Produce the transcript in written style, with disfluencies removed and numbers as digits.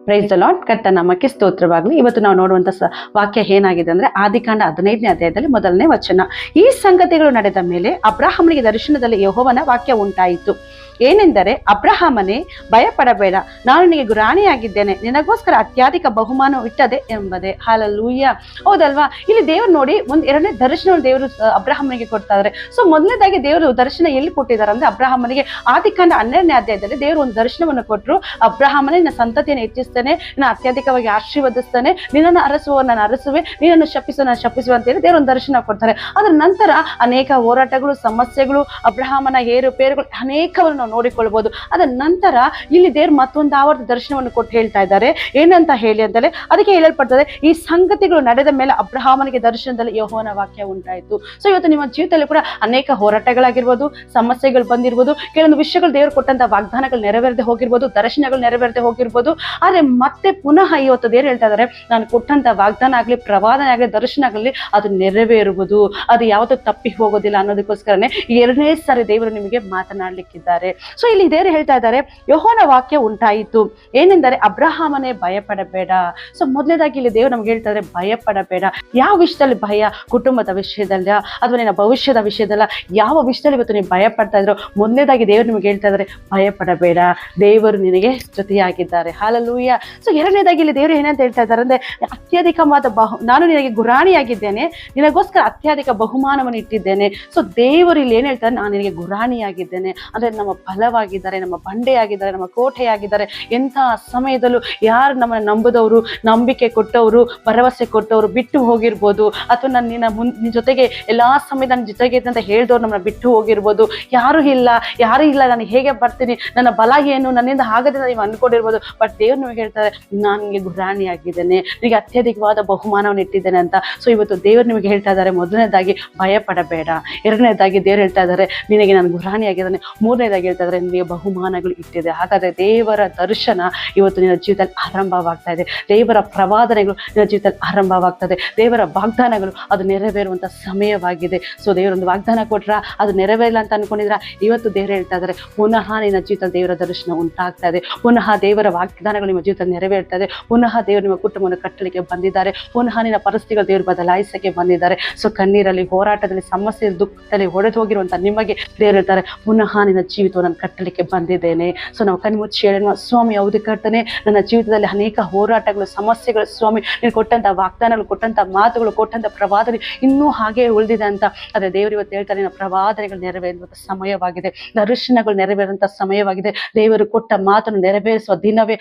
Praise the lord. ಕರ್ತ ನಾಮಕ್ಕೆ ಸ್ತೋತ್ರವಾಗಲಿ. ಇವತ್ತು ನಾವು ನೋಡುವಂತ ವಾಕ್ಯ ಏನಾಗಿದೆ ಅಂದ್ರೆ ಆದಿಕಾಂಡ 15ನೇ ಅಧ್ಯಾಯದಲ್ಲಿ 1ನೇ ವಚನ. ಈ ಸಂಗತಿಗಳು ನಡೆದ ಮೇಲೆ ಅಬ್ರಹಾಮನಿಗೆ ದರ್ಶನದಲ್ಲಿ ಯೆಹೋವನ ವಾಕ್ಯ ಉಂಟಾಯಿತು. ಏನೆಂದರೆ, ಅಬ್ರಹಾಮನೇ, ಭಯಪಡಬೇಡ, ನಾನು ನಿನಗೆ ಗುರಾಣಿಯಾಗಿದ್ದೇನೆ, ನಿನಗೋಸ್ಕರ ಅತ್ಯಧಿಕ ಬಹುಮಾನ ಇಟ್ಟದೆ ಎಂಬುದೇ. ಹಲ್ಲೆಲೂಯಾ. ಹೌದಲ್ವಾ? ಇಲ್ಲಿ ದೇವರು ನೋಡಿ ಎರಡನೇ ದರ್ಶನ ದೇವರು ಅಬ್ರಹಾಮನಿಗೆ ಕೊಡ್ತಾ ಇದ್ದಾರೆ. ಸೊ ಮೊದಲನೇದಾಗಿ ದೇವರು ದರ್ಶನ ಎಲ್ಲಿ ಕೊಟ್ಟಿದ್ದಾರೆ ಅಂದ್ರೆ ಅಬ್ರಹಾಮನಿಗೆ ಆದಿಕಾಂಡ 12ನೇ ಅಧ್ಯಾಯದಲ್ಲಿ ದೇವರು ಒಂದು ದರ್ಶನವನ್ನು ಕೊಟ್ಟರು. ಅಬ್ರಹಾಮನೇ, ನಿನ್ನ ಸಂತತಿಯನ್ನು ಹೆಚ್ಚಿಸ್ತಾನೆ, ನಿನ್ನ ಅತ್ಯಧಿಕವಾಗಿ ಆಶೀರ್ವದಿಸ್ತಾನೆ, ನಿನ್ನನ್ನು ಅರಸುವ ನಾನು ಅರಸುವೆ, ನಿನ್ನನ್ನು ಶಪಿಸುವ ನಾನು ಶಪಿಸುವ ಅಂತ ಹೇಳಿ ದೇವರು ಒಂದು ದರ್ಶನ ಕೊಡ್ತಾರೆ. ಅದರ ನಂತರ ಅನೇಕ ಹೋರಾಟಗಳು, ಸಮಸ್ಯೆಗಳು, ಅಬ್ರಹಾಮನ ಏರುಪೇರುಗಳು ಅನೇಕವನ್ನು ನೋಡಿಕೊಳ್ಬಹುದು. ಅದರ ನಂತರ ಇಲ್ಲಿ ದೇವರು ಮತ್ತೊಂದು ಆವರ್ತ ದರ್ಶನವನ್ನು ಕೊಟ್ಟು ಹೇಳ್ತಾ ಇದ್ದಾರೆ. ಏನಂತ ಹೇಳಿ ಅಂತಲೇ ಅದಕ್ಕೆ ಹೇಳಲ್ಪಡ್ತದೆ, ಈ ಸಂಗತಿಗಳು ನಡೆದ ಮೇಲೆ ಅಬ್ರಹಾಮನಿಗೆ ದರ್ಶನದಲ್ಲಿ ಯೆಹೋವನ ವಾಕ್ಯ ಉಂಟಾಯಿತು. ಸೊ ಇವತ್ತು ನಿಮ್ಮ ಜೀವಿತದಲ್ಲಿ ಕೂಡ ಅನೇಕ ಹೋರಾಟಗಳಾಗಿರ್ಬೋದು, ಸಮಸ್ಯೆಗಳು ಬಂದಿರ್ಬೋದು, ಕೆಲವೊಂದು ವಿಷಯಗಳು ದೇವರು ಕೊಟ್ಟಂತ ವಾಗ್ದಾನಗಳು ನೆರವೇರದೆ ಹೋಗಿರ್ಬೋದು, ದರ್ಶನಗಳು ನೆರವೇರದೆ ಹೋಗಿರ್ಬೋದು. ಆದ್ರೆ ಮತ್ತೆ ಪುನಃ ಇವತ್ತು ದೇವರು ಹೇಳ್ತಾ ಇದ್ದಾರೆ, ನಾನು ಕೊಟ್ಟಂತ ವಾಗ್ದಾನ ಆಗ್ಲಿ, ಪ್ರವಾದನೆ ಆಗ್ಲಿ, ದರ್ಶನ ಆಗಲಿ, ಅದು ನೆರವೇರುವುದು, ಅದು ಯಾವತ್ತೂ ತಪ್ಪಿ ಹೋಗೋದಿಲ್ಲ ಅನ್ನೋದಕ್ಕೋಸ್ಕರನೇ ಎರಡನೇ ಸಾರಿ ದೇವರು ನಿಮಗೆ ಮಾತನಾಡ್ಲಿಕ್ಕಿದ್ದಾರೆ. ಸೊ ಇಲ್ಲಿ ದೇವರು ಹೇಳ್ತಾ ಇದ್ದಾರೆ, ಯೆಹೋವನ ವಾಕ್ಯ ಉಂಟಾಯಿತು. ಏನೆಂದರೆ, ಅಬ್ರಹಾಮನೇ, ಭಯಪಡಬೇಡ. ಸೊ ಮೊದಲನೇದಾಗಿ ಇಲ್ಲಿ ದೇವರು ನಮ್ಗೆ ಹೇಳ್ತಾ ಇದ್ದಾರೆ, ಭಯಪಡಬೇಡ. ಯಾವ ವಿಷಯದಲ್ಲಿ ಭಯ? ಕುಟುಂಬದ ವಿಷಯದಲ್ಲ, ಅಥವಾ ನಿನ್ನ ಭವಿಷ್ಯದ ವಿಷಯದಲ್ಲ, ಯಾವ ವಿಷಯದಲ್ಲಿ ಇವತ್ತು ನೀವು ಭಯ ಪಡ್ತಾ ಇದ್ರು, ಮೊದಲನೇದಾಗಿ ದೇವರು ನಿಮ್ಗೆ ಹೇಳ್ತಾ ಇದ್ದಾರೆ, ಭಯಪಡಬೇಡ, ದೇವರು ನಿನಗೆ ಜೊತೆಯಾಗಿದ್ದಾರೆ. ಹಲ್ಲೆಲೂಯಾ. ಸೊ ಎರಡನೇದಾಗಿ ಇಲ್ಲಿ ದೇವರು ಏನಂತ ಹೇಳ್ತಾ ಇದ್ದಾರೆ ಅಂದ್ರೆ, ಅತ್ಯಧಿಕವಾದ ನಾನು ನಿನಗೆ ಗುರಾಣಿಯಾಗಿದ್ದೇನೆ, ನಿನಗೋಸ್ಕರ ಅತ್ಯಧಿಕ ಬಹುಮಾನವನ್ನು ಇಟ್ಟಿದ್ದೇನೆ. ಸೊ ದೇವರು ಇಲ್ಲಿ ಏನ್ ಹೇಳ್ತಾರೆ, ನಾನು ನಿನಗೆ ಗುರಾಣಿಯಾಗಿದ್ದೇನೆ ಅಂದ್ರೆ ನಮ್ಮ ಬಲವಾಗಿದ್ದಾರೆ, ನಮ್ಮ ಬಂಡೆಯಾಗಿದ್ದಾರೆ, ನಮ್ಮ ಕೋಟೆಯಾಗಿದ್ದಾರೆ. ಎಂತಹ ಸಮಯದಲ್ಲೂ ಯಾರು ನಮ್ಮನ್ನ ನಂಬುದವರು, ನಂಬಿಕೆ ಕೊಟ್ಟವರು, ಭರವಸೆ ಕೊಟ್ಟವರು ಬಿಟ್ಟು ಹೋಗಿರ್ಬೋದು, ಅಥವಾ ನಿನ್ನ ಜೊತೆಗೆ ಎಲ್ಲಾ ಸಮಯ ನನ್ನ ಜೊತೆಗೆ ಅಂತ ಹೇಳಿದವ್ರು ನಮ್ಮನ್ನ ಬಿಟ್ಟು ಹೋಗಿರ್ಬೋದು. ಯಾರು ಇಲ್ಲ, ನಾನು ಹೇಗೆ ಬರ್ತೀನಿ, ನನ್ನ ಬಲ ಏನು, ನನ್ನಿಂದ ಆಗದೆ ನೀವು ಅನ್ಕೊಂಡಿರ್ಬೋದು. ಬಟ್ ದೇವ್ರು ನಿಮಗೆ ಹೇಳ್ತಾರೆ, ನಾನು ನಿಮಗೆ ಗುರಾಣಿಯಾಗಿದ್ದೇನೆ, ನಿನಗೆ ಅತ್ಯಧಿಕವಾದ ಬಹುಮಾನವನ್ನು ಇಟ್ಟಿದ್ದೇನೆ ಅಂತ. ಸೊ ಇವತ್ತು ದೇವರು ನಿಮಗೆ ಹೇಳ್ತಾ ಇದ್ದಾರೆ, ಮೊದಲನೇದಾಗಿ ಭಯಪಡಬೇಡ. ಎರಡನೇದಾಗಿ ದೇವರು ಹೇಳ್ತಾ ಇದ್ದಾರೆ, ನಿನಗೆ ನಾನು ಗುರಾಣಿಯಾಗಿದ್ದಾನೆ. ಮೂರನೇದಾಗಿ ಹೇಳ್ತಾ ಇದ್ದಾರೆ, ನಿನಗೆ ಬಹುಮಾನಗಳು ಇಟ್ಟಿದೆ. ಹಾಗಾದ್ರೆ ದೇವರ ದರ್ಶನ ಇವತ್ತು ನಿನ್ನ ಜೀವಿತದಲ್ಲಿ ಆರಂಭವಾಗ್ತಾ ಇದೆ. ದೇವರ ಪ್ರವಾದನೆಗಳು ನಿನ್ನ ಜೀವಿತದಲ್ಲಿ ಆರಂಭವಾಗ್ತದೆ. ದೇವರ ವಾಗ್ದಾನಗಳು ಅದು ನೆರವೇರುವಂತ ಸಮಯವಾಗಿದೆ. ಸೊ ದೇವರೊಂದು ವಾಗ್ದಾನ ಕೊಟ್ರ, ಅದು ನೆರವೇರಿಲ್ಲ ಅಂತ ಅನ್ಕೊಂಡಿದ್ರ, ಇವತ್ತು ದೇವರು ಹೇಳ್ತಾ ಇದ್ದಾರೆ, ಪುನಃ ನಿನ್ನ ಜೀವಿತದಲ್ಲಿ ದೇವರ ದರ್ಶನ ಉಂಟಾಗ್ತಾ ಇದೆ. ಪುನಃ ದೇವರ ವಾಗ್ದಾನಗಳು ನಿಮ್ಮ ಜೀವಿತದಲ್ಲಿ ನೆರವೇರ್ತಾ ಇದೆ. ಪುನಃ ದೇವರು ನಿಮ್ಮ ಕುಟುಂಬವನ್ನು ಕಟ್ಟಲಿಕ್ಕೆ ಬಂದಿದ್ದಾರೆ. ಪುನಃ ನಿನ್ನ ಪರಿಸ್ಥಿತಿಗಳು ದೇವರು ಬದಲಾಯಿಸಕ್ಕೆ ಬಂದಿದ್ದಾರೆ. ಸೊ ಕಣ್ಣೀರಲ್ಲಿ, ಹೋರಾಟದಲ್ಲಿ, ಸಮಸ್ಯೆ, ದುಃಖದಲ್ಲಿ ಹೊಡೆದು ಹೋಗಿರುವಂತ ನಿಮಗೆ ದೇವರು ಹೇಳ್ತಾರೆ, ಪುನಃ ನಿನ್ನ ಜೀವಿತವನ್ನು ನಾನು ಕಟ್ಟಲಿಕ್ಕೆ ಬಂದಿದ್ದೇನೆ. ಸೊ ನಾವು ಕಣ್ಮುಚ್ಚಿ ಹೇಳೋಣ, ಸ್ವಾಮಿ ಹೌದು ಕರ್ತನೆ, ನನ್ನ ಜೀವಿತದಲ್ಲಿ ಅನೇಕ ಹೋರಾಟಗಳು, ಸಮಸ್ಯೆಗಳು, ಸ್ವಾಮಿ ನೀನು ಕೊಟ್ಟಂತ ವಾಗ್ದಾನಗಳು, ಕೊಟ್ಟಂತ ಮಾತುಗಳು, ಕೊಟ್ಟಂತ ಪ್ರವಾದನೆ ಇನ್ನೂ ಹಾಗೆ ಉಳಿದಿದೆ ಅಂತ. ಅದೇ ದೇವರು ಇವತ್ತು ಹೇಳ್ತಾರೆ, ನಿನ್ನ ಪ್ರವಾದನೆಗಳು ನೆರವೇರುವಂತ ಸಮಯವಾಗಿದೆ, ದರ್ಶನಗಳು ನೆರವೇರುವಂತ ಸಮಯವಾಗಿದೆ. ದೇವರು ಕೊಟ್ಟ ಮಾತನ್ನು ನೆರವೇರಿಸುವ ದಿನವೇ